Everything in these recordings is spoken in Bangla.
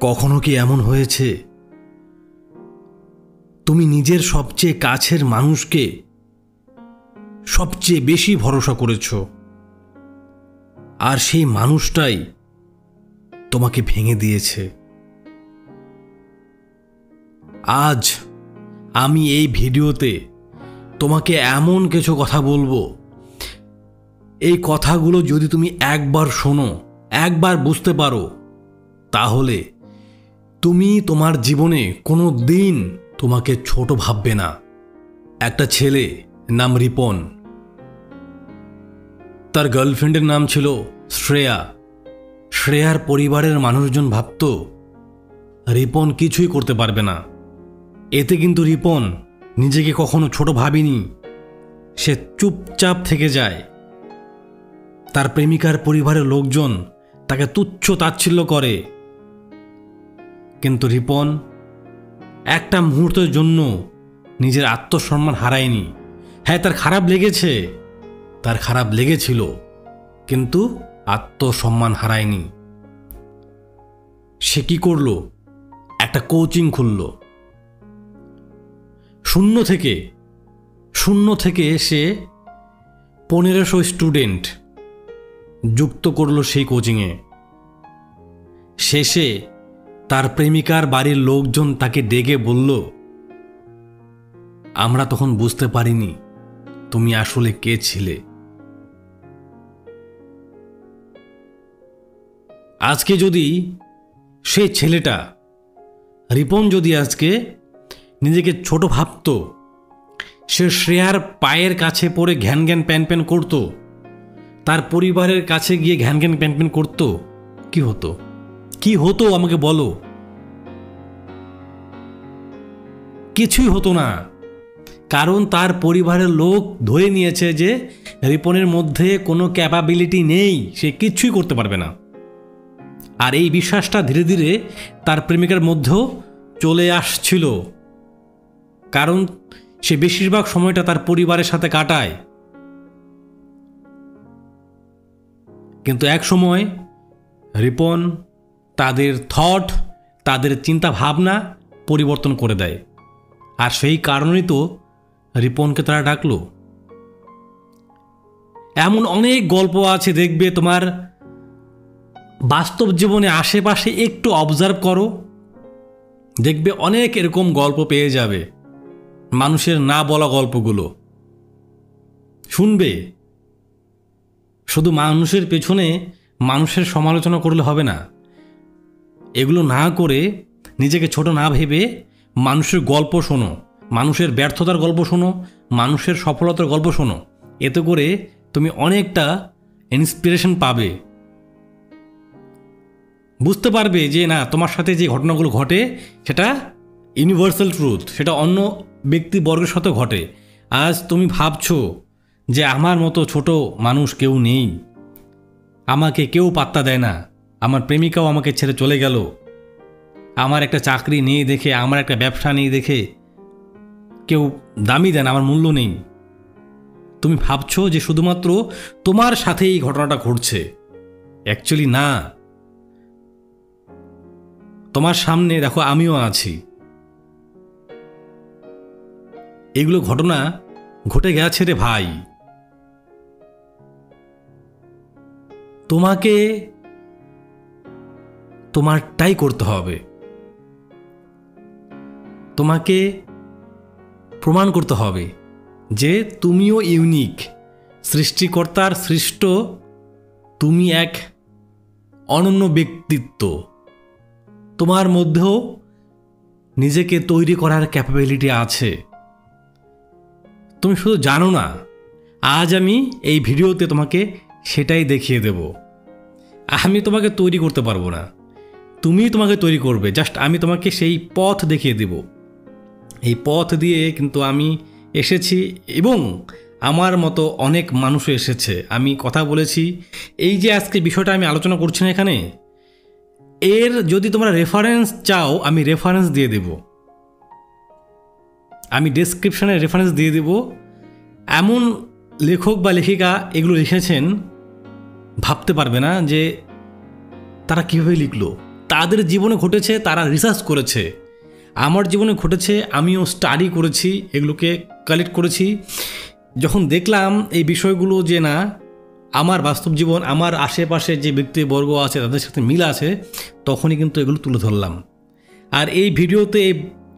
কখনো কি এমন হয়েছে তুমি নিজের সবচেয়ে কাছের মানুষকে সবচেয়ে বেশি ভরসা করেছো, আর সেই মানুষটাই তোমাকে ভেঙে দিয়েছে? আজ আমি এই ভিডিওতে তোমাকে এমন কিছু কথা বলবো, এই কথাগুলো যদি তুমি একবার শোনো, একবার বুঝতে পারো, তাহলে তুমি তোমার জীবনে কোনো দিন তোমাকে ছোট ভাববে না। একটা ছেলে নাম রিপন, তার গার্লফ্রেন্ডের নাম ছিল শ্রেয়া। শ্রেয়ার পরিবারের মানুষজন ভাবত রিপন কিছুই করতে পারবে না। এতে কিন্তু রিপন নিজেকে কখনো ছোট ভাবেনি, সে চুপচাপ থেকে যায়। তার প্রেমিকার পরিবারের লোকজন তাকে তুচ্ছ তাচ্ছিল্য করে, কিন্তু রিপন একটা মুহূর্তের জন্য নিজের আত্মসম্মান হারায়নি। হ্যাঁ, তার খারাপ লেগেছে, তার খারাপ লেগেছিল, কিন্তু আত্মসম্মান হারায়নি। সে কি করলো? একটা কোচিং খুলল। শূন্য থেকে সে 1500 স্টুডেন্ট যুক্ত করলো সেই কোচিংয়ে। শেষে তার প্রেমিকার বাড়ির লোকজন তাকে ডেকে বলল, আমরা তখন বুঝতে পারিনি তুমি আসলে কে ছিলে। আজকে যদি সেই ছেলেটা রিপন যদি আজকে নিজেকে ছোট ভাবত, সে শ্রেয়ার পায়ের কাছে পড়ে ঘ্যান ঘ্যান প্যান প্যান করত, তার পরিবারের কাছে গিয়ে ঘ্যান ঘ্যান প্যান প্যান করত, কি হতো? কি হতো আমাকে বলো? কিছুই হতো না, কারণ তার পরিবারের লোক ধরে নিয়েছে যে রিপনের মধ্যে কোনো ক্যাপাবিলিটি নেই, সে কিছুই করতে পারবে না। আর এই বিশ্বাসটা ধীরে ধীরে তার প্রেমিকার মধ্যেও চলে আসছিল, কারণ সে বেশিরভাগ সময়টা তার পরিবারের সাথে কাটায়। কিন্তু এক সময় রিপন তাদের তাদের চিন্তা ভাবনা পরিবর্তন করে দেয়, আর সেই কারণেই তো রিপনকে তারা ডাকলো। এমন অনেক গল্প আছে, দেখবে তোমার বাস্তব জীবনে আশেপাশে একটু অবজার্ভ করো, দেখবে অনেক এরকম গল্প পেয়ে যাবে। মানুষের না বলা গল্পগুলো শুনবে। শুধু মানুষের পেছনে মানুষের সমালোচনা করলে হবে না, এগুলো না করে নিজেকে ছোট না ভেবে মানুষের গল্প শোনো, মানুষের ব্যর্থতার গল্প শোনো, মানুষের সফলতার গল্প শোনো। এতে করে তুমি অনেকটা ইন্সপিরেশন পাবে, বুঝতে পারবে যে না, তোমার সাথে যে ঘটনাগুলো ঘটে সেটা ইউনিভার্সাল ট্রুথ, সেটা অন্য ব্যক্তিবর্গের সাথে ঘটে। আজ তুমি ভাবছো যে আমার মতো ছোট মানুষ কেউ নেই, আমাকে কেউ পাত্তা দেয় না, আমার প্রেমিকাও আমাকে ছেড়ে চলে গেল, আমার একটা চাকরি নেই দেখে, আমার একটা ব্যবসা নেই দেখে কেউ দামি দেন, আমার মূল্য নেই। তুমি ভাবছো যে শুধুমাত্র তোমার সাথে এই ঘটনাটা ঘটছে। অ্যাকচুয়ালি না, তোমার সামনে দেখো আমিও আছি। এগুলো ঘটনা ঘটে গেছে রে ভাই। তোমাকে তোমারটাই করতে হবে, তোমাকে প্রমাণ করতে হবে যে তুমিও ইউনিক, সৃষ্টিকর্তার সৃষ্ট, তুমি এক অনন্য ব্যক্তিত্ব। তোমার মধ্যেও নিজেকে তৈরি করার ক্যাপাবিলিটি আছে, তুমি শুধু জানো না। আজ আমি এই ভিডিওতে তোমাকে সেটাই দেখিয়ে দেব। আমি তোমাকে তৈরি করতে পারবো না, তুমি তোমাকে তৈরি করবে। জাস্ট আমি তোমাকে সেই পথ দেখিয়ে দেব। এই পথ দিয়ে কিন্তু আমি এসেছি, এবং আমার মতো অনেক মানুষও এসেছে। আমি কথা বলেছি, এই যে আজকে বিষয়টা আমি আলোচনা করছি না এখানে, এর যদি তোমরা রেফারেন্স চাও আমি রেফারেন্স দিয়ে দেব, আমি ডেসক্রিপশানে রেফারেন্স দিয়ে দেব। এমন লেখক বা লেখিকা এগুলো লিখেছেন, ভাবতে পারবে না যে তারা কীভাবে লিখলো, তাদের জীবনে ঘটেছে, তারা রিসার্চ করেছে। আমার জীবনে ঘটেছে, আমিও স্টাডি করেছি, এগুলোকে কালেক্ট করেছি। যখন দেখলাম এই বিষয়গুলো যে না, আমার বাস্তব জীবন, আমার আশেপাশে যে ব্যক্তিবর্গ আছে তাদের সাথে মিল আছে, তখনই কিন্তু এগুলো তুলে ধরলাম। আর এই ভিডিওতে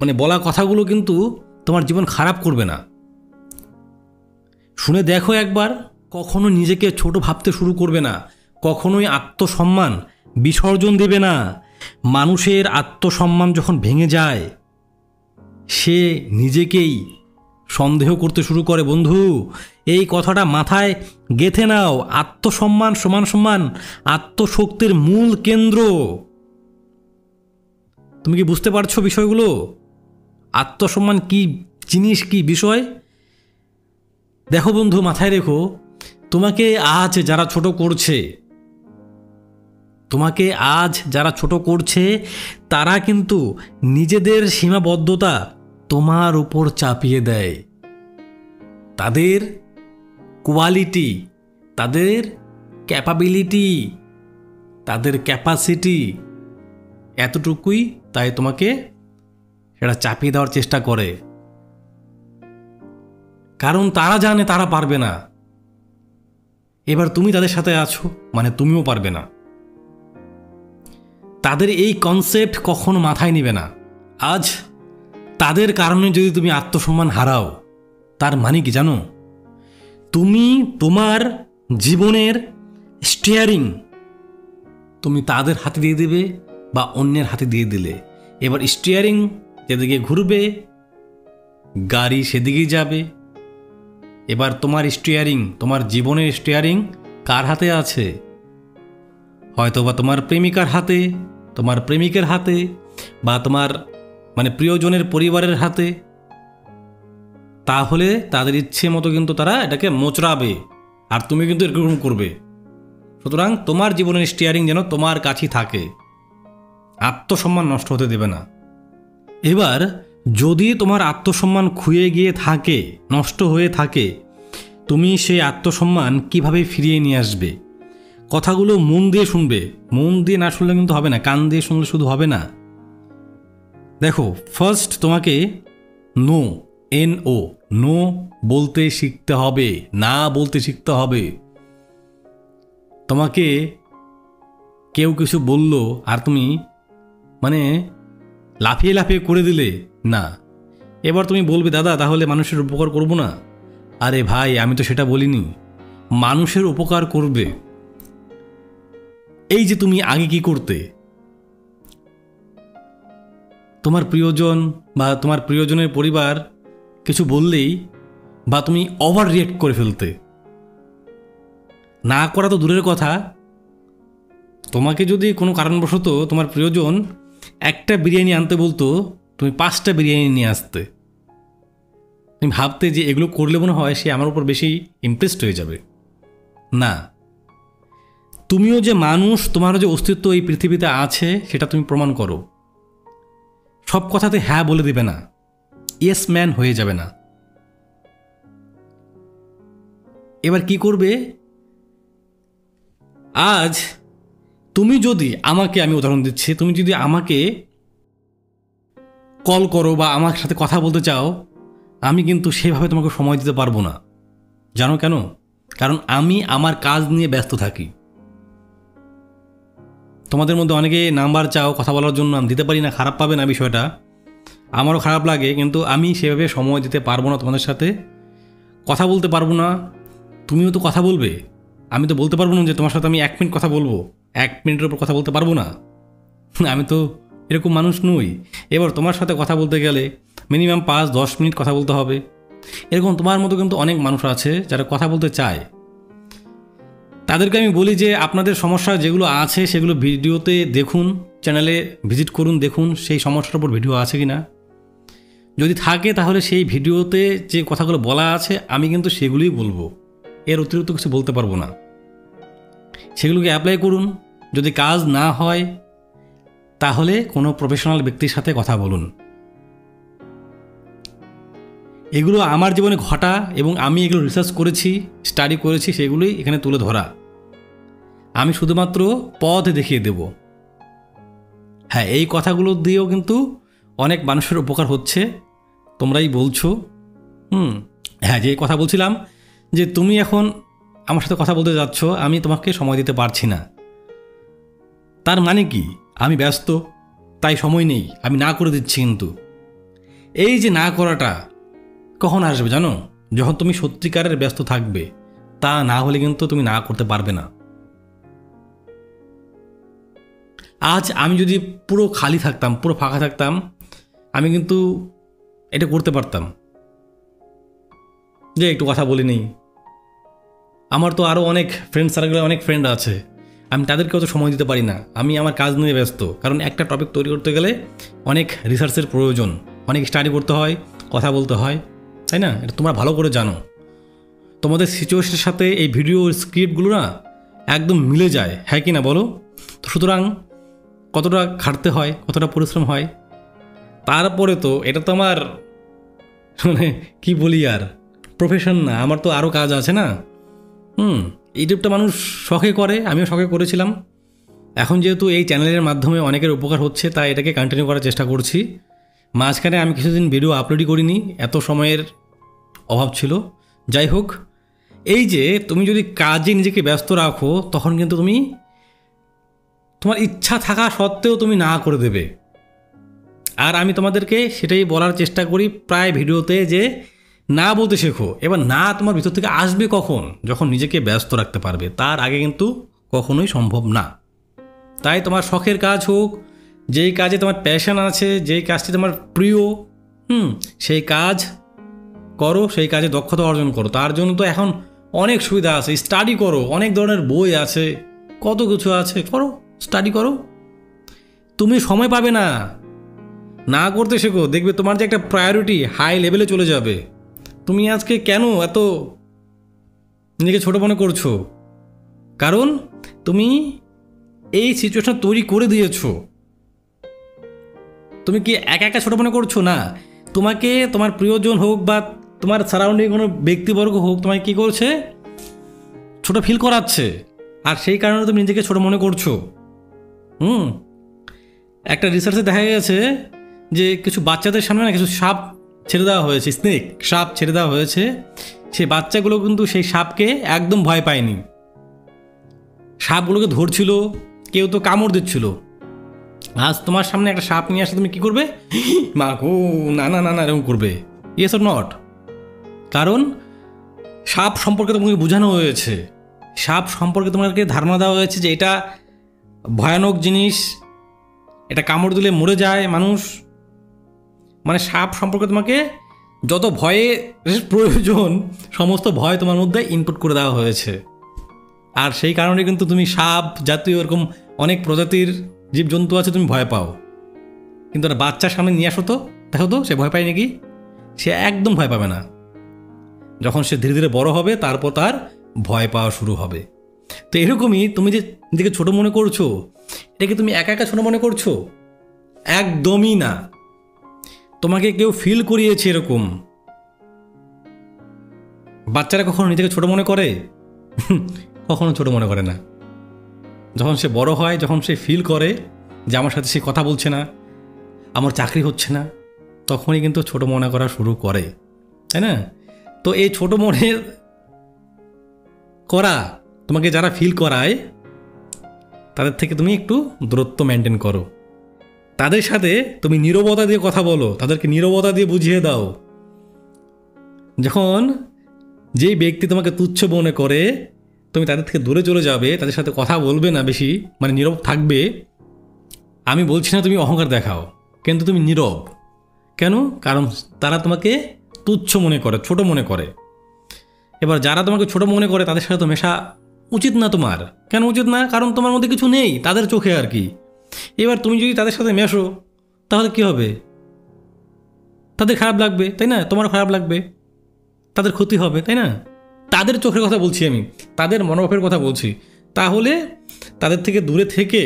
মানে বলা কথাগুলো কিন্তু তোমার জীবন খারাপ করবে না। শুনে দেখো একবার। কখনো নিজেকে ছোট ভাবতে শুরু করবে না, কখনোই আত্মসম্মান বিসর্জন দেবে না। মানুষের আত্মসম্মান যখন ভেঙে যায়, সে নিজেকেই সন্দেহ করতে শুরু করে। বন্ধু, এই কথাটা মাথায় গেঁথে নাও। আত্মসম্মান সমান সমান আত্মশক্তির মূল কেন্দ্র। তুমি কি বুঝতে পারছো বিষয়গুলো? আত্মসম্মান কি জিনিস, কি বিষয়? দেখো বন্ধু, মাথায় রেখো, তোমাকে আজ যারা ছোট করছে, তোমাকে আজ যারা ছোট করছে, তারা কিন্তু নিজেদের সীমাবদ্ধতা তোমার উপর চাপিয়ে দেয়। তাদের কোয়ালিটি, তাদের ক্যাপাবিলিটি, তাদের ক্যাপাসিটি এতটুকুই, তাই তোমাকে সেটা চাপিয়ে দেওয়ার চেষ্টা করে। কারণ তারা জানে তারা পারবে না। এবার তুমি তাদের সাথে আছো, মানে তুমিও পারবে না। তাদের এই কনসেপ্ট কখনো মাথায় নিবে না। আজ তাদের কারণে যদি তুমি আত্মসম্মান হারাও, তার মানে কি জানো? তুমি তোমার জীবনের স্টিয়ারিং তুমি তাদের হাতে দিয়ে দেবে বা অন্যের হাতে দিয়ে দিলে। এবার স্টিয়ারিং যেদিকে ঘুরবে, গাড়ি সেদিকেই যাবে। এবার তোমার স্টিয়ারিং, তোমার জীবনের স্টিয়ারিং কার হাতে আছে? হয়তো বা তোমার প্রেমিকার হাতে, তোমার প্রেমিকের হাতে, বা তোমার মানে প্রিয়জনের পরিবারের হাতে। তাহলে তাদের ইচ্ছে মতো কিন্তু তারা এটাকে মোচড়াবে, আর তুমি কিন্তু এরকম করবে। সুতরাং তোমার জীবনের স্টিয়ারিং যেন তোমার কাছেই থাকে, আত্মসম্মান নষ্ট হতে দেবে না। এবার যদি তোমার আত্মসম্মান ক্ষুয়ে গিয়ে থাকে, নষ্ট হয়ে থাকে, তুমি সেই আত্মসম্মান কিভাবে ফিরিয়ে নিয়ে আসবে? কথাগুলো মন দিয়ে শুনবে। মন দিয়ে না শুনলে কিন্তু হবে না, কান দিয়ে শুনলে শুধু হবে না। দেখো, ফার্স্ট তোমাকে নো, NO, নো বলতে শিখতে হবে, না বলতে শিখতে হবে। তোমাকে কেউ কিছু বলল আর তুমি মানে লাফিয়ে লাফিয়ে করে দিলে না। এবার তুমি বলবে, দাদা তাহলে মানুষের উপকার করব না? আরে ভাই, আমি তো সেটা বলিনি। মানুষের উপকার করবে। এই যে তুমি আগে কি করতে, তোমার প্রিয়জন বা তোমার প্রিয়জনের পরিবার কিছু বললেই বা তুমি ওভার রিয়েক্ট করে ফেলতে। না করা তো দূরের কথা, তোমাকে যদি কোনো কারণবশত তোমার প্রিয়জন একটা বিরিয়ানি আনতে বলতো, তুমি 5টা বিরিয়ানি নিয়ে আসতে। তুমি ভাবতে যে এগুলো করলে মনে হয় সে আমার উপর বেশি ইমপ্রেসড হয়ে যাবে। না, তুমিও যে মানুষ, তোমারও যে অস্তিত্ব এই পৃথিবীতে আছে, সেটা তুমি প্রমাণ করো। সব কথাতে হ্যাঁ বলে দিবে না, ইয়েস ম্যান হয়ে যাবে না। এবার কি করবে? আজ তুমি যদি আমাকে, আমি উদাহরণ দিচ্ছি, তুমি যদি আমাকে কল করো বা আমার সাথে কথা বলতে চাও, আমি কিন্তু সেভাবে তোমাকে সময় দিতে পারবো না। জানো কেন? কারণ আমি আমার কাজ নিয়ে ব্যস্ত থাকি। তোমাদের মধ্যে অনেকে নাম্বার চাও কথা বলার জন্য, আমি দিতে পারি না, খারাপ পাবে না বিষয়টা, আমারও খারাপ লাগে, কিন্তু আমি সেভাবে সময় দিতে পারবো না, তোমাদের সাথে কথা বলতে পারবো না। তুমিও তো কথা বলবে, আমি তো বলতে পারবো না যে তোমার সাথে আমি 1 মিনিট কথা বলবো, 1 মিনিটের উপর কথা বলতে পারবো না। আমি তো এরকম মানুষ নই। এবার তোমার সাথে কথা বলতে গেলে মিনিমাম 5-10 মিনিট কথা বলতে হবে। এরকম তোমার মতো কিন্তু অনেক মানুষ আছে যারা কথা বলতে চায়। তাদেরকে আমি বলি যে আপনাদের সমস্যা যেগুলো আছে সেগুলো ভিডিওতে দেখুন, চ্যানেলে ভিজিট করুন, দেখুন সেই সমস্যার উপর ভিডিও আছে কি না। যদি থাকে তাহলে সেই ভিডিওতে যে কথাগুলো বলা আছে আমি কিন্তু সেগুলোই বলবো, এর অতিরিক্ত কিছু বলতে পারবো না। সেগুলোকে অ্যাপ্লাই করুন। যদি কাজ না হয় তাহলে কোনো প্রফেশনাল ব্যক্তির সাথে কথা বলুন। এগুলো আমার জীবনে ঘটা এবং আমি এগুলো রিসার্চ করেছি, স্টাডি করেছি, সেগুলোই এখানে তুলে ধরা। আমি শুধুমাত্র পথ দেখিয়ে দেব। হ্যাঁ, এই কথাগুলো দিয়েও কিন্তু অনেক মানুষের উপকার হচ্ছে, তোমরাই বলছো। হ্যাঁ, যে কথা বলছিলাম যে তুমি এখন আমার সাথে কথা বলতে যাচ্ছ, আমি তোমাকে সময় দিতে পারছি না, তার মানে কি আমি ব্যস্ত তাই সময় নেই, আমি না করে দিচ্ছি। কিন্তু এই যে না করাটা কখন আসবে জানো? যখন তুমি সত্যিকারের ব্যস্ত থাকবে, তা না হলে কিন্তু তুমি না করতে পারবে না। আজ আমি যদি পুরো খালি থাকতাম, পুরো ফাঁকা থাকতাম, আমি কিন্তু এটা করতে পারতাম যে একটু কথা বলি নেই। আমার তো আরও অনেক ফ্রেন্ড সার্কেলে অনেক ফ্রেন্ড আছে, আমি তাদেরকেও তো সময় দিতে পারি না, আমি আমার কাজ নিয়ে ব্যস্ত। কারণ একটা টপিক তৈরি করতে গেলে অনেক রিসার্চের প্রয়োজন, অনেক স্টাডি করতে হয়, কথা বলতে হয়, তাই না? এটা তোমরা ভালো করে জানো। তোমাদের সিচুয়েশনের সাথে এই ভিডিও স্ক্রিপ্টগুলো না একদম মিলে যায়, হ্যাঁ কি না বলো? তো সুতরাং কতটা খাটতে হয়, কতটা পরিশ্রম হয়। তারপরে তো এটা তো আমার মানে কী বলি আর, প্রফেশন না, আমার তো আরও কাজ আছে না। ইউটিউবটা মানুষ শখে করে, আমিও শখে করেছিলাম। এখন যেহেতু এই চ্যানেলের মাধ্যমে অনেকের উপকার হচ্ছে, তাই এটাকে কন্টিনিউ করার চেষ্টা করছি। মাঝখানে আমি কিছুদিন ভিডিও আপলোডই করিনি, এত সময়ের অভাব ছিল। যাই হোক, এই যে তুমি যদি কাজে নিজেকে ব্যস্ত রাখো, তখন কিন্তু তুমি তোমার ইচ্ছা থাকা সত্ত্বেও তুমি না করে দেবে। আর আমি তোমাদেরকে সেটাই বলার চেষ্টা করি প্রায় ভিডিওতে, যে না বলতে শেখো। এবার না তোমার ভিতর থেকে আসবে কখন? যখন নিজেকে ব্যস্ত রাখতে পারবে, তার আগে কিন্তু কখনোই সম্ভব না। তাই তোমার শখের কাজ হোক, যেই কাজে তোমার প্যাশন আছে, যেই কাজটি তোমার প্রিয়, সেই কাজ করো, সেই কাজে দক্ষতা অর্জন করো। তার জন্য তো এখন অনেক সুবিধা আছে, স্টাডি করো, অনেক ধরনের বই আছে, কত কিছু আছে, করো, স্টাডি করো। তুমি সময় পাবে না, না করতে শেখো, দেখবে তোমার যে একটা প্রায়োরিটি হাই লেভেলে চলে যাবে। তুমি আজকে কেন এত নিজেকে ছোটো মনে করছো? কারণ তুমি এই সিচুয়েশন তৈরি করে দিয়েছো। তুমি কি একা একা ছোটো মনে করছো? না, তোমাকে তোমার প্রিয়জন হোক বা তোমার সারাউন্ডিং কোনো ব্যক্তিবর্গ হোক, তোমাকে কী করছে? ছোটো ফিল করাচ্ছে, আর সেই কারণে তুমি নিজেকে ছোটো মনে করছো। একটা রিসার্চে দেখা গেছে যে কিছু বাচ্চাদের সামনে না কিছু সাপ ছেড়ে দেওয়া হয়েছে, স্নেক, সাপ ছেড়ে দেওয়া হয়েছে। সেই বাচ্চাগুলো কিন্তু সেই সাপকে একদম ভয় পায়নি, সাপগুলোকে ধরছিল, কেউ তো কামড় দিচ্ছিল। আজ তোমার সামনে একটা সাপ নিয়ে আসলে তুমি কী করবে? মা গো, না না না না, এরকম করবে? Yes or not? কারণ সাপ সম্পর্কে তোমাকে বোঝানো হয়েছে, সাপ সম্পর্কে তোমাকে ধারণা দেওয়া হয়েছে যে এটা ভয়ানক জিনিস, এটা কামড় দিলে মরে যায় মানুষ। মানে সাপ সম্পর্কে তোমাকে যত ভয়ে প্রয়োজন সমস্ত ভয় তোমার মধ্যে ইনপুট করে দেওয়া হয়েছে। আর সেই কারণে কিন্তু তুমি সাপ জাতীয় এরকম অনেক প্রজাতির জীবজন্তু আছে তুমি ভয় পাও। কিন্তু একটা বাচ্চার সামনে নিয়ে আসো তো, দেখো তো সে ভয় পায় নাকি? সে একদম ভয় পাবে না। যখন সে ধীরে ধীরে বড় হবে, তারপর তার ভয় পাওয়া শুরু হবে। তো এরকমই তুমি যে নিজেকে ছোটো মনে করছো, এটাকে তুমি একা একা ছোটো মনে করছো? একদমই না। তোমাকে কেউ ফিল করিয়েছে এরকম। বাচ্চারা কখনো নিজেকে ছোটো মনে করে? কখনো ছোটো মনে করে না। যখন সে বড় হয়, যখন সে ফিল করে যে আমার সাথে সে কথা বলছে না, আমার চাকরি হচ্ছে না, তখনই কিন্তু ছোটো মনে করা শুরু করে, তাই না? তো এই ছোটো মনে করা তোমাকে যারা ফিল করায়, তাদের থেকে তুমি একটু দূরত্ব মেনটেন করো। তাদের সাথে তুমি নীরবতা দিয়ে কথা বলো, তাদেরকে নীরবতা দিয়ে বুঝিয়ে দাও। যখন যেই ব্যক্তি তোমাকে তুচ্ছ মনে করে, তুমি তাদের থেকে দূরে চলে যাবে, তাদের সাথে কথা বলবে না বেশি, মানে নীরব থাকবে। আমি বলছি না তুমি অহংকার দেখাও, কিন্তু তুমি নীরব। কেন? কারণ তারা তোমাকে তুচ্ছ মনে করে, ছোট মনে করে। এবার যারা তোমাকে ছোট মনে করে তাদের সাথে তো মেশা উচিত না তোমার। কেন উচিত না? কারণ তোমার মধ্যে কিছু নেই তাদের চোখে আর কি। এবার তুমি যদি তাদের সাথে মেশো, তাহলে কী হবে? তাদের খারাপ লাগবে, তাই না? তোমার খারাপ লাগবে, তাদের ক্ষতি হবে, তাই না? তাদের চোখের কথা বলছি আমি, তাদের মনোভাবের কথা বলছি। তাহলে তাদের থেকে দূরে থেকে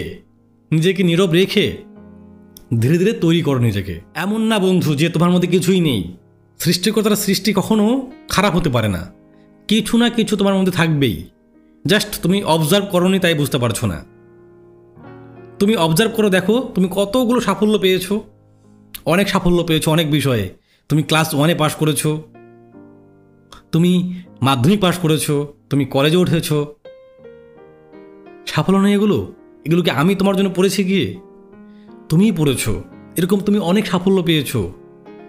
নিজেকে নীরব রেখে ধীরে ধীরে তৈরি করো নিজেকে। এমন না বন্ধু যে তোমার মধ্যে কিছুই নেই। সৃষ্টিকর্তার সৃষ্টি কখনো খারাপ হতে পারে না, কিছু না কিছু তোমার মধ্যে থাকবেই। জাস্ট তুমি অবজার্ভ করোনি, তাই বুঝতে পারছো না। তুমি অবজার্ভ করে দেখো তুমি কতগুলো সাফল্য পেয়েছো, অনেক সাফল্য পেয়েছো অনেক বিষয়ে। তুমি ক্লাস 1-এ পাশ করেছো, তুমি মাধ্যমিক পাশ করেছো, তুমি কলেজে উঠেছো। সাফল্য নেই এগুলো? এগুলোকে আমি তোমার জন্য পড়েছি গিয়ে? তুমিই পড়েছো। এরকম তুমি অনেক সাফল্য পেয়েছো,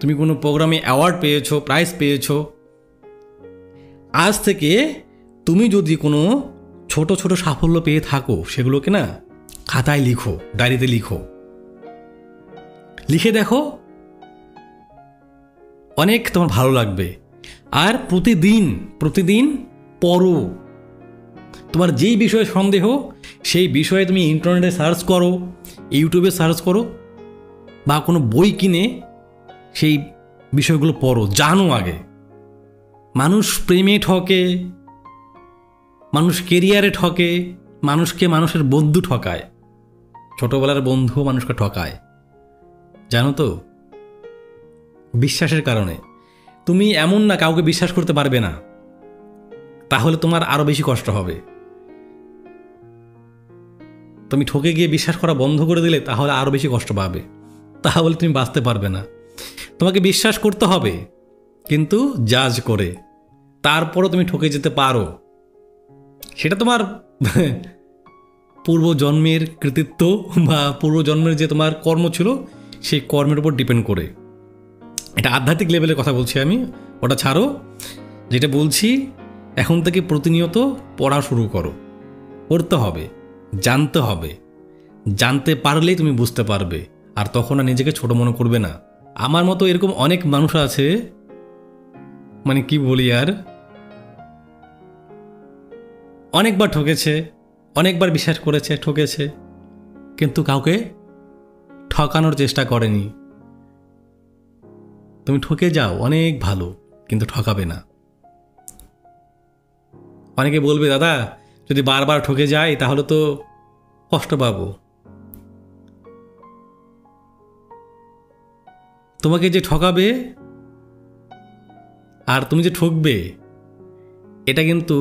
তুমি কোনো প্রোগ্রামে অ্যাওয়ার্ড পেয়েছো, প্রাইজ পেয়েছো। আজ থেকে তুমি যদি কোনো ছোট ছোট সাফল্য পেয়ে থাকো, সেগুলোকে না খাতায় লিখো, ডায়েরিতে লিখো, লিখে দেখো, অনেক তোমার ভালো লাগবে। আর প্রতিদিন প্রতিদিন পড়ো। তোমার যেই বিষয়ে সন্দেহ সেই বিষয়ে তুমি ইন্টারনেটে সার্চ করো, ইউটিউবে সার্চ করো, বা কোনো বই কিনে সেই বিষয়গুলো পড়ো, জানো আগে। মানুষ প্রেমে ঠকে, মানুষ কেরিয়ারে ঠকে, মানুষকে মানুষের বন্ধু ঠকায়, ছোটবেলার বন্ধু মানুষকে ঠকায়, জানো তো? বিশ্বাসের কারণে। তুমি এমন না কাউকে বিশ্বাস করতে পারবে না, তাহলে তোমার আরো বেশি কষ্ট হবে। তুমি ঠকে গিয়ে বিশ্বাস করা বন্ধ করে দিলে তাহলে আরো বেশি কষ্ট পাবে, তাহলে তুমি বাঁচতে পারবে না। তোমাকে বিশ্বাস করতে হবে, কিন্তু জাজ করে। তারপরও তুমি ঠকে যেতে পারো, সেটা তোমার পূর্বজন্মের কৃতিত্ব বা পূর্বজন্মের যে তোমার কর্ম ছিল সেই কর্মের উপর ডিপেন্ড করে। এটা আধ্যাত্মিক লেভেলের কথা বলছি আমি, ওটা ছাড়ো। যেটা বলছি, এখন থেকে প্রতিনিয়ত পড়া শুরু করো। পড়তে হবে, জানতে হবে, জানতে পারলেই তুমি বুঝতে পারবে, আর তখন আর নিজেকে ছোট মনে করবে না। আমার মতো এরকম অনেক মানুষ আছে, মানে কি বলি আর, অনেকবার ঠকেছে, অনেকবার বিশ্বাস করেছে, ঠকেছে, কিন্তু কাউকে ঠকানোর চেষ্টা করেনি। তুমি ঠকে যাও, অনেক ভালো, কিন্তু ঠকাবে না। অনেকে বলবে, দাদা যদি বারবার ঠকে যাই তাহলে তো কষ্ট পাবো। তোমাকে যে ঠকাবে আর তুমি যে ঠকবে, এটা কিন্তু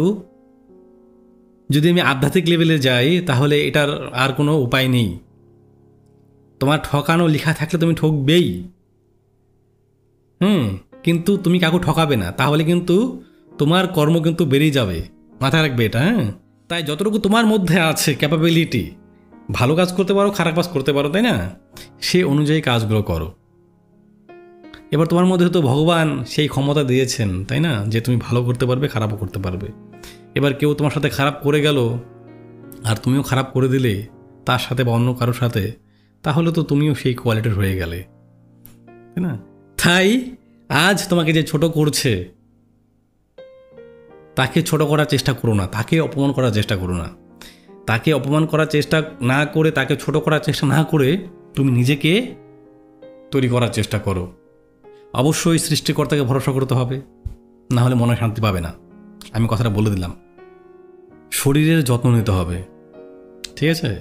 যদি আমি আধ্যাত্মিক লেভেলে যাই তাহলে এটার আর কোনো উপায় নেই। তোমার ঠকানো লেখা থাকলে তুমি ঠকবেই। কিন্তু তুমি কাউকে ঠকাবে না, তাহলে কিন্তু তোমার কর্ম কিন্তু বেরিয়ে যাবে। মাথায় রাখবে এটা। তাই যতটুকু তোমার মধ্যে আছে ক্যাপাবিলিটি, ভালো কাজ করতে পারো, খারাপ কাজ করতে পারো, তাই না? সে অনুযায়ী কাজগুলো করো। এবার তোমার মধ্যে তো ভগবান সেই ক্ষমতা দিয়েছেন, তাই না, যে তুমি ভালো করতে পারবে, খারাপও করতে পারবে। এবার কেউ তোমার সাথে খারাপ করে গেল আর তুমিও খারাপ করে দিলে তার সাথে বা অন্য কারোর সাথে, তাহলে তো তুমিও সেই কোয়ালিটির হয়ে গেলে, তাই না? তাই আজ তোমাকে যে ছোট করছে তাকে ছোট করার চেষ্টা করো না, তাকে অপমান করার চেষ্টা করো না। তাকে অপমান করার চেষ্টা না করে, তাকে ছোট করার চেষ্টা না করে তুমি নিজেকে তৈরি করার চেষ্টা করো। অবশ্যই সৃষ্টিকর্তাকে ভরসা করতে হবে, না হলে মনে শান্তি পাবে না। আমি কথাটা বলে দিলাম। শরীরের যত্ন নিতে হবে, ঠিক আছে?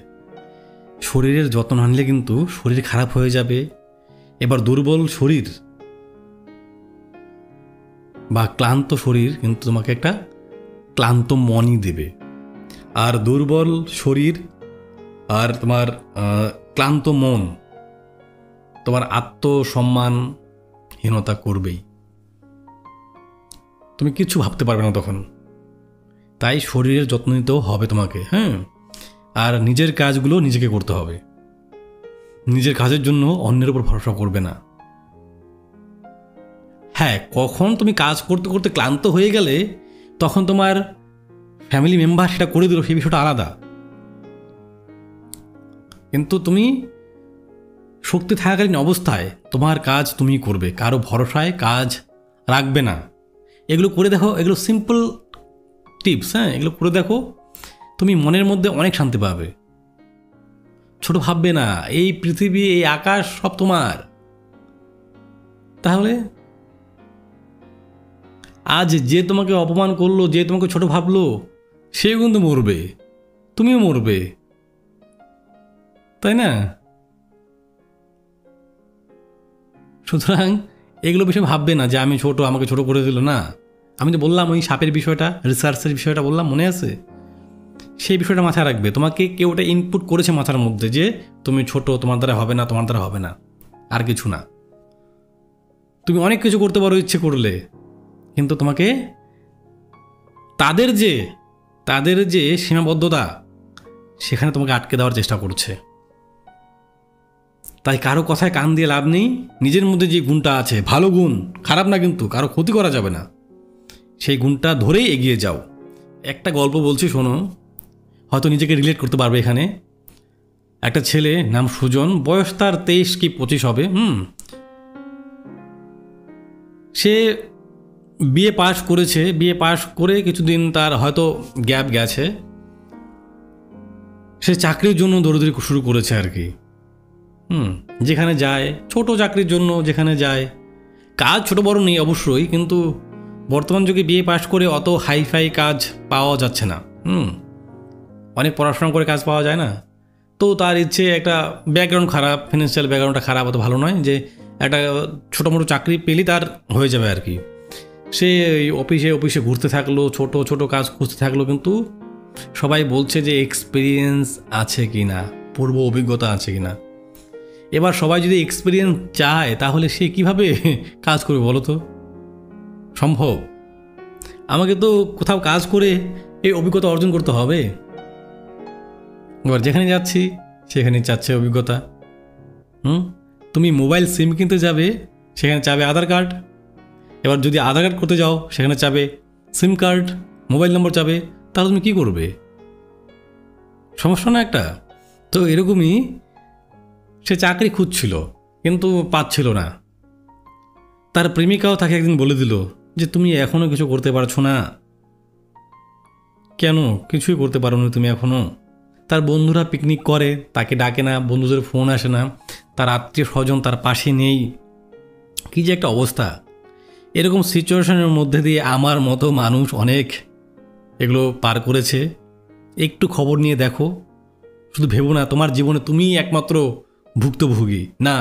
শরীরের যত্ন না নিলে কিন্তু শরীর খারাপ হয়ে যাবে। এবার দুর্বল শরীর বা ক্লান্ত শরীর কিন্তু তোমাকে একটা ক্লান্ত মনই দেবে। আর দুর্বল শরীর আর তোমার ক্লান্ত মন তোমার আত্মসম্মানহীনতা করবেই। তুমি কিছু ভাবতে পারবে না তখন। তাই শরীরের যত্ন নিতেও হবে তোমাকে, আর নিজের কাজগুলো নিজেকে করতে হবে। নিজের কাজের জন্য অন্যের উপর ভরসা করবে না। হ্যাঁ, কখন তুমি কাজ করতে করতে ক্লান্ত হয়ে গেলে তখন তোমার ফ্যামিলি মেম্বার সেটা করে দিল, সেই বিষয়টা আলাদা। কিন্তু তুমি শক্তি থাকাকালীন অবস্থায় তোমার কাজ তুমি করবে, কারো ভরসায় কাজ রাখবে না। এগুলো করে দেখো, এগুলো সিম্পল টিপস। এগুলো করে দেখো, তুমি মনের মধ্যে অনেক শান্তি পাবে। ছোট ভাববে না, এই পৃথিবী, এই আকাশ সব তোমার। তাহলে আজ যে তোমাকে অপমান করলো, যে তোমাকে ছোট ভাবলো, সে কিন্তু মরবে, তুমিও মরবে, তাই না? সুতরাং এগুলো বিষয়ে ভাববে না যে আমি ছোট, আমাকে ছোট করে দিল। না, আমি তো বললাম ওই সাপের বিষয়টা, রিসার্চের বিষয়টা বললাম, মনে আছে? সেই বিষয়টা মাথায় রাখবে। তোমাকে কেউ ওটা ইনপুট করেছে মাথার মধ্যে যে তুমি ছোট, তোমার দ্বারা হবে না, তোমার দ্বারা হবে না, আর কিছু না। তুমি অনেক কিছু করতে পারো ইচ্ছে করলে, কিন্তু তোমাকে তাদের যে সীমাবদ্ধতা, সেখানে তোমাকে আটকে দেওয়ার চেষ্টা করছে। তাই কারো কথায় কান দিয়ে লাভ নেই। নিজের মধ্যে যে গুণটা আছে, ভালো গুণ, খারাপ না, কিন্তু কারো ক্ষতি করা যাবে না, সেই গুণটা ধরেই এগিয়ে যাও। একটা গল্প বলছি, শোনো, হয়তো নিজেকে রিলেট করতে পারবে এখানে। একটা ছেলে, নাম সুজন, বয়স তার 23 কি 25 হবে। সে বিএ পাশ করেছে। বিএ পাশ করে কিছুদিন তার হয়তো গ্যাপ গেছে, সে চাকরির জন্য দৌড়দৌড়ি শুরু করেছে আর কি। যেখানে যায়, ছোট চাকরির জন্য যেখানে যায়, কাজ ছোট বড় নেই অবশ্যই, কিন্তু বর্তমান যুগে বিএ পাশ করে অত হাইফাই কাজ পাওয়া যাচ্ছে না। অনেক পড়াশোনা করে কাজ পাওয়া যায় না। তো তার ইচ্ছে, একটা ব্যাকগ্রাউন্ড খারাপ, ফিনান্সিয়াল ব্যাকগ্রাউন্ডটা খারাপ, অত ভালো নয়, যে একটা ছোটো মোটো চাকরি পেলেই তার হয়ে যাবে আর কি। সে অফিসে ঘুরতে থাকলো, ছোট ছোট কাজ খুঁজতে থাকলো, কিন্তু সবাই বলছে যে এক্সপিরিয়েন্স আছে কি না, পূর্ব অভিজ্ঞতা আছে কি না। এবার সবাই যদি এক্সপিরিয়েন্স চায়, তাহলে সে কিভাবে কাজ করবে বলো তো? সম্ভব? আমাকে তো কোথাও কাজ করে এই অভিজ্ঞতা অর্জন করতে হবে। এবার যেখানে যাচ্ছি সেখানে চাচ্ছে অভিজ্ঞতা। তুমি মোবাইল সিম কিনতে যাবে, সেখানে চাবে আধার কার্ড। এবার যদি আধার কার্ড করতে যাও, সেখানে চাবে সিম কার্ড, মোবাইল নম্বর চাবে। তাহলে তুমি কী করবে? সমস্যা না একটা? তো এরকমই সে চাকরি খুঁজছিল, কিন্তু পাচ্ছিল না। তার প্রেমিকাও তাকে একদিন বলে দিল যে তুমি এখনও কিছু করতে পারছো না। কেন? কিছুই করতে পারো না তুমি এখনও। তার বন্ধুরা পিকনিক করে, তাকে ডাকে না, বন্ধুদের ফোন আসে না, তার আত্মীয় স্বজন তার পাশে নেই। কী যে একটা অবস্থা! এরকম সিচুয়েশনের মধ্যে দিয়ে আমার মতো মানুষ অনেক এগুলো পার করেছে। একটু খবর নিয়ে দেখো। শুধু ভেবো না তোমার জীবনে তুমিই একমাত্র ভুক্তভোগী। না,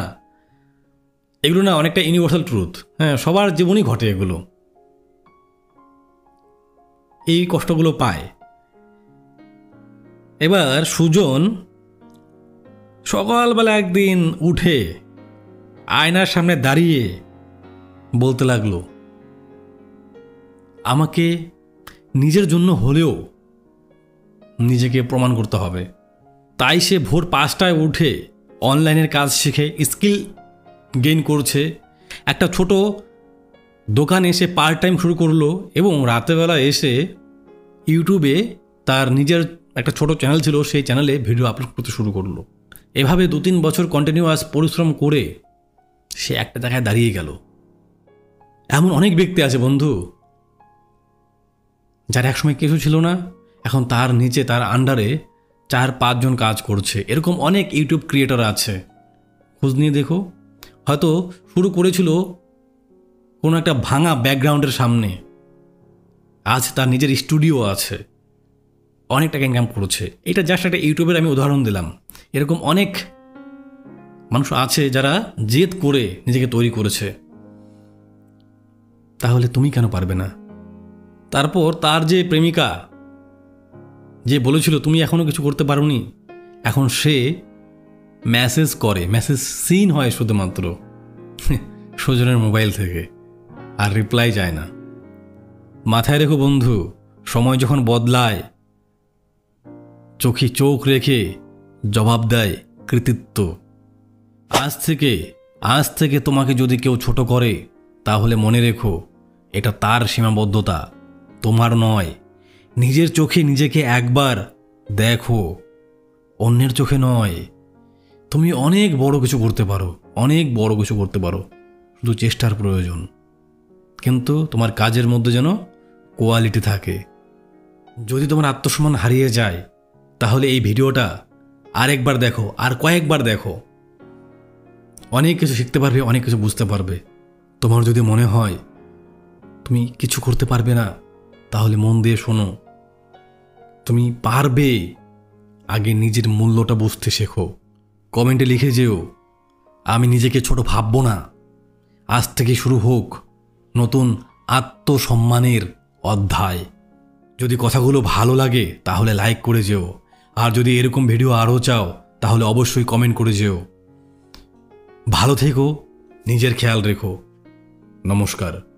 এগুলো না অনেকটা ইউনিভার্সাল ট্রুথ। হ্যাঁ, সবার জীবনই ঘটে এগুলো, এই কষ্টগুলো পায়। এবার সুজন সকালবেলা একদিন উঠে আয়নার সামনে দাঁড়িয়ে বলতে লাগলো, আমাকে নিজের জন্য হলেও নিজেকে প্রমাণ করতে হবে। তাই সে ভোর 5টায় উঠে অনলাইনের কাজ শিখে স্কিল গেইন করছে। একটা ছোট দোকানে এসে পার্ট টাইম শুরু করলো, এবং রাতেরবেলা এসে ইউটিউবে তার নিজের একটা ছোট চ্যানেল ছিল, সেই চ্যানেলে ভিডিও আপলোড করতে শুরু করলো। এভাবে 2-3 বছর কন্টিনিউয়াস পরিশ্রম করে সে একটা জায়গায় দাঁড়িয়ে গেল। এমন অনেক ব্যক্তি আছে বন্ধু, যার একসময় কিছু ছিল না, এখন তার নিচে, তার আন্ডারে 4-5 জন কাজ করছে। এরকম অনেক ইউটিউব ক্রিয়েটর আছে, খোঁজ নিয়ে দেখো। হয়তো শুরু করেছিল কোনো একটা ভাঙা ব্যাকগ্রাউন্ডের সামনে, আজ তার নিজের স্টুডিও আছে, অনেক টাকা ইনকাম করছে। এটা জাস্ট একটা ইউটিউবের আমি উদাহরণ দিলাম। এরকম অনেক মানুষ আছে যারা জেদ করে নিজেকে তৈরি করেছে। তাহলে তুমি কেন পারবে না? তারপর তার যে প্রেমিকা, যে বলেছিল তুমি এখনো কিছু করতে পারোনি, এখন সে মেসেজ করে, মেসেজ সিন হয় শুধুমাত্র সুজনের মোবাইল থেকে, আর রিপ্লাই যায় না। মাথায় রেখো বন্ধু, সময় যখন বদলায়, চোখে চোখ রেখে জবাব দেয় কৃতিত্ব। আজ থেকে তোমাকে যদি কেউ ছোট করে, তাহলে মনে রেখো এটা তার সীমাবদ্ধতা, তোমার নয়। নিজের চোখে নিজেকে একবার দেখো, অন্যের চোখে নয়। তুমি অনেক বড় কিছু করতে পারো, অনেক বড় কিছু করতে পারো, শুধু চেষ্টার প্রয়োজন। কিন্তু তোমার কাজের মধ্যে যেন কোয়ালিটি থাকে। যদি তোমার আত্মসম্মান হারিয়ে যায়, তাহলে এই ভিডিওটা আরেকবার দেখো, আর কয়েকবার দেখো। অনেক কিছু শিখতে পারবে, অনেক কিছু বুঝতে পারবে। তোমার যদি মনে হয় তুমি কিছু করতে পারবে না, তাহলে মন দিয়ে শোনো, তুমি পারবে। আগে নিজের মূল্যটা বুঝতে শেখো। কমেন্টে লিখে যেও, আমি নিজেকে ছোট ভাববো না। আজ থেকে শুরু হোক নতুন আত্মসম্মানের অধ্যায়। যদি কথাগুলো ভালো লাগে তাহলে লাইক করে যেও, আর যদি এরকম ভিডিও আরও চাও তাহলে অবশ্যই কমেন্ট করে যেও। ভালো থেকো, নিজের খেয়াল রেখো। নমস্কার।